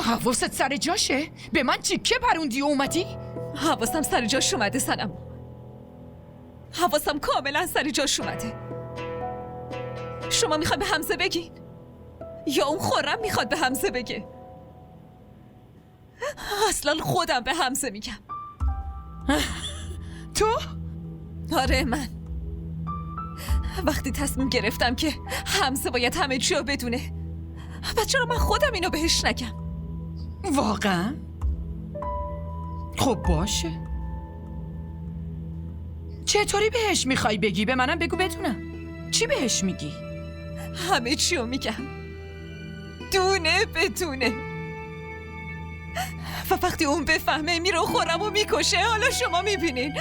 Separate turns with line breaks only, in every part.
حواست سر جاشه؟ به من تیکه پروندی و اومدی؟
حواسم سر جاش اومده سنم. حواسم کاملا سر جاش اومده. شما میخواد به حمزه بگین؟ یا اون خرم میخواد به حمزه بگه؟ اصلا خودم به حمزه میگم.
تو؟
آره من. وقتی تصمیم گرفتم که حمزه باید همه چی رو بدونه، و چرا من خودم اینو بهش نگم؟
واقعا؟ خب باشه. چطوری بهش میخوای بگی؟ به منم بگو بدونم. چی بهش میگی؟
همه چی رو میگم، دونه بدونه. و وقتی اون بفهمه میره خورم و میکشه. حالا شما میبینین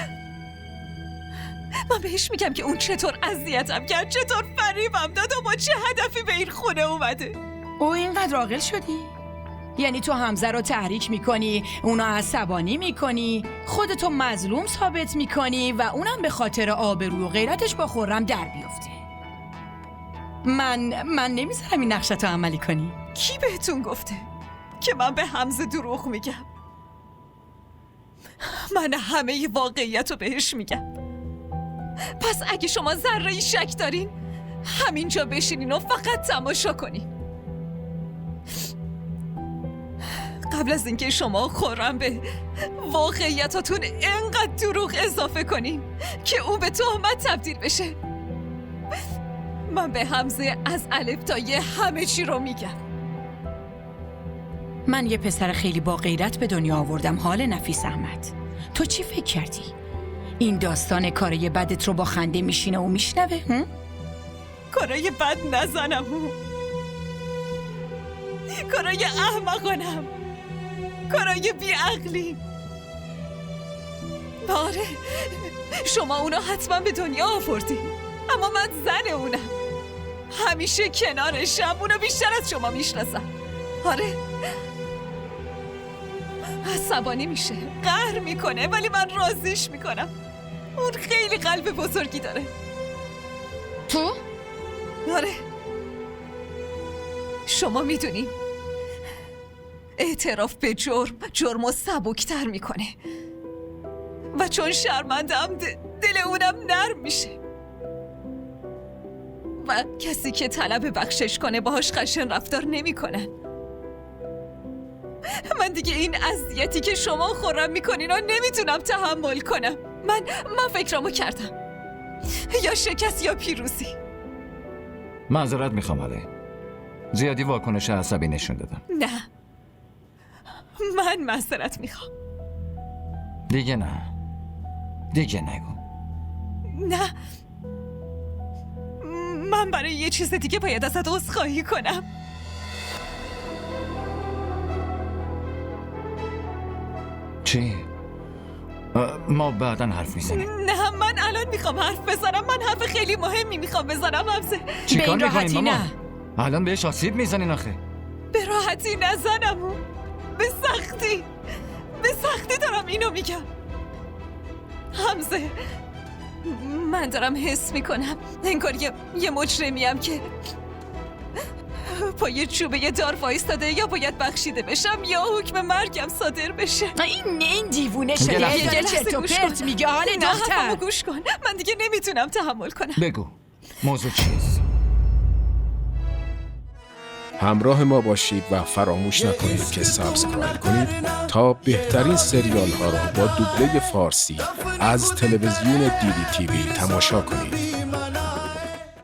من بهش میگم که اون چطور اذیتم کرد، چطور فریبم داد و با چه هدفی به این خونه اومده.
او اینقدر عاقل شدی؟ یعنی تو حمزه رو تحریک میکنی، اونا عصبانی میکنی، خودتو مظلوم ثابت میکنی و اونم به خاطر آبرو و غیرتش با خرم در بیفته. من نمیذارم این نقشتو عملی کنی.
کی بهتون گفته که من به حمزه دروغ میگم؟ من همه واقعیت رو بهش میگم. پس اگه شما ذره‌ای شک دارین، همینجا بشینین و فقط تماشا کنین. قبل از اینکه شما خرم به واقعیتاتون انقدر دروغ اضافه کنین که اون به تهمت تبدیل بشه، من به حمزه از الف تا یه همه چی رو میگم.
من یه پسر خیلی با غیرت به دنیا آوردم، حال نفیس احمد. تو چی فکر کردی؟ این داستان کارای بدت رو با خنده میشینه و میشنوه؟
کارای بد نزنم، کارای احمقانم، کارای بیعقلی. آره شما اونا حتما به دنیا آوردی، اما من زن اونم، همیشه کنارشم، اونو بیشتر از شما میشناسم. آره عصبانی میشه، قهر میکنه، ولی من راضیش میکنم. اون خیلی قلب بزرگی داره.
تو؟
آره شما میدونی اعتراف به جرم و سبکتر میکنه و چون شرمندم دل اونم نرم میشه و کسی که طلب بخشش کنه باهاش خشن رفتار نمیکنن. من دیگه این اذیتی که شما خرم میکنین رو نمیتونم تحمل کنم. من فکرامو کردم، یا شکست یا پیروزی.
معذرت میخوام علی، زیادی واکنش عصبی نشون دادم.
نه من معذرت میخوام.
دیگه نگو.
نه من برای یه چیز دیگه باید ازت عذرخواهی کنم.
چی؟ ما بعداً حرف میزنیم.
نه من الان میخوام حرف بزنم. من حرف خیلی مهمی میخوام بزنم حمزه.
چی کار
به این
میکنین
راحتی
ماما؟
نه.
الان بهش آسیب میزنین آخه.
به راحتی نزنم، به سختی دارم اینو میگم. حمزه من دارم حس میکنم انگار یه مجرمیم که پای چوبه دار وایستاده، یا باید بخشیده بشم یا حکم مرگم صادر بشه.
این دیوونه شده.
یه
چرت و پرت میگه. حال
نه حرفمو
دختر
گوش کن، من دیگه نمیتونم تحمل کنم.
بگو موضوع چیست؟
همراه ما باشید و فراموش نکنید که سابسکرایب کنید تا بهترین سریال ها را با دوبله فارسی از تلویزیون دیدی تیوی تماشا کنید.